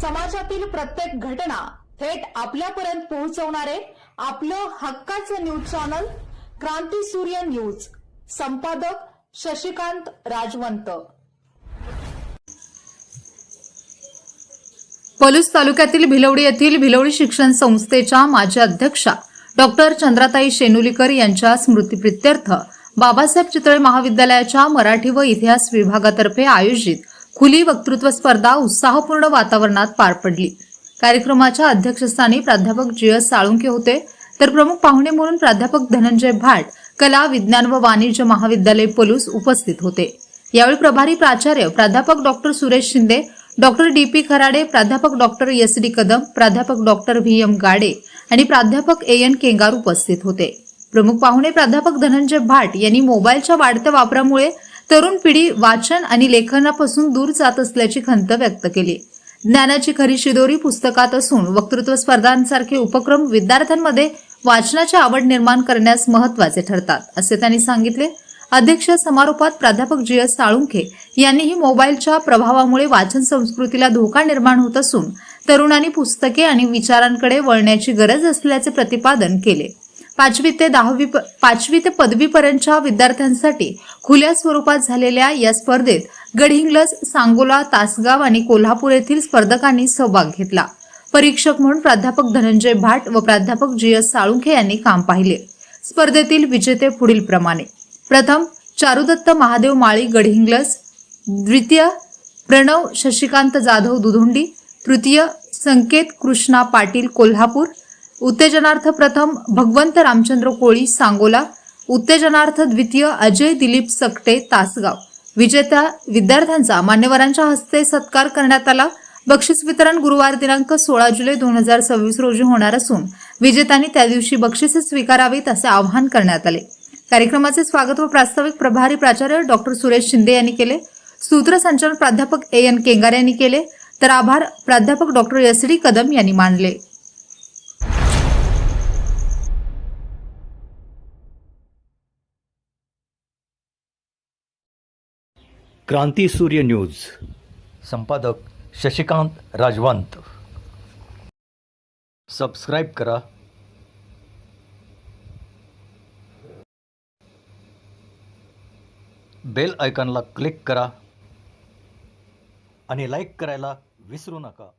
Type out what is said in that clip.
समाजातील प्रत्येक घटना थेट आपल्यापर्यंत पोहोचवणारे आपलं हक्काचं न्यूज चॅनल क्रांती सूर्य न्यूज. संपादक शशिकांत राजवंत. पलूस तालुक्यातील भिलवडी येथील भिलवडी शिक्षण संस्थेच्या माजी अध्यक्षा डॉक्टर चंद्राताई शेनुलीकर यांच्या स्मृतिप्रित्यर्थ बाबासाहेब चितळे महाविद्यालयाच्या मराठी व इतिहास विभागातर्फे आयोजित खुली वक्तृत्व स्पर्धा उत्साहपूर्ण वातावरणात पार पडली. कार्यक्रमाच्या अध्यक्षस्थानी प्राध्यापक जी.एस. साळुंखे होते, तर प्रमुख पाहुणे म्हणून प्राध्यापक धनंजय भाट, कला, विज्ञान व वाणिज्य महाविद्यालय पलूस उपस्थित होते. यावेळी प्रभारी प्राचार्य प्राध्यापक doctor Suresh Shinde, doctor D P. Kharade, प्राध्यापक डॉक्टर एस.डी. कदम, प्राध्यापक डॉक्टर व्ही.एम. गाडे आणि प्राध्यापक ए.एन. केंगार उपस्थित होते. प्रमुख पाहुणे प्राध्यापक धनंजय भाट यांनी मोबाईलच्या वाढत्या वापरामुळे तरुण पिढी वाचन आणि लेखनापासून दूर जात असल्याची खंत व्यक्त केली. ज्ञानाची खरी शिदोरी पुस्तकात असून वक्तृत्व स्पर्धांसारखे उपक्रम विद्यार्थ्यांमध्ये वाचनाची आवड निर्माण करण्यास महत्वाचे ठरतात, असे त्यांनी सांगितले. अध्यक्ष समारोपात प्राध्यापक जी.एस. साळुंखे यांनीही मोबाईलच्या प्रभावामुळे वाचन संस्कृतीला धोका निर्माण होत असून तरुणांनी पुस्तके आणि विचारांकडे वळण्याची गरज असल्याचे प्रतिपादन केले. 5वी ते पदवीपर्यंतच्या विद्यार्थ्यांसाठी खुल्या स्वरूपात झालेल्या या स्पर्धेत गडहिंग्लज, सांगोला, तासगाव आणि कोल्हापूर येथील स्पर्धकांनी सहभाग घेतला. परीक्षक म्हणून प्राध्यापक धनंजय भाट व प्राध्यापक जी.एस. साळुंखे यांनी काम पाहिले. स्पर्धेतील विजेते पुढील प्रमाणे: प्रथम चारुदत्त महादेव माळी, गडहिंग्लज; द्वितीय प्रणव शशिकांत जाधव, दुधोंडी; तृतीय संकेत कृष्णा पाटील, कोल्हापूर; उत्तेजनार्थ प्रथम भगवंत रामचंद्र कोळी, सांगोला; उत्तेजनार्थ द्वितीय अजय दिलीप सकटे, तासगाव. विजेत्या विद्यार्थ्यांचा मान्यवरांच्या हस्ते सत्कार करण्यात आला. बक्षीस वितरण गुरुवार दिनांक 16 जुलै 2026 रोजी होणार असून विजेत्यांनी त्या दिवशी बक्षिसे स्वीकारावीत असे आवाहन करण्यात आले. कार्यक्रमाचे स्वागत व प्रास्ताविक प्रभारी प्राचार्य डॉक्टर सुरेश शिंदे यांनी केले. सूत्रसंचालन प्राध्यापक ए.एन. केंगार यांनी केले, तर आभार प्राध्यापक डॉक्टर एस.डी. कदम यांनी मानले. क्रांती सूर्य न्यूज. संपादक शशिकांत राजवंत. सबस्क्राईब करा, बेल आयकॉनला क्लिक करा आणि लाईक करायला विसरू नका.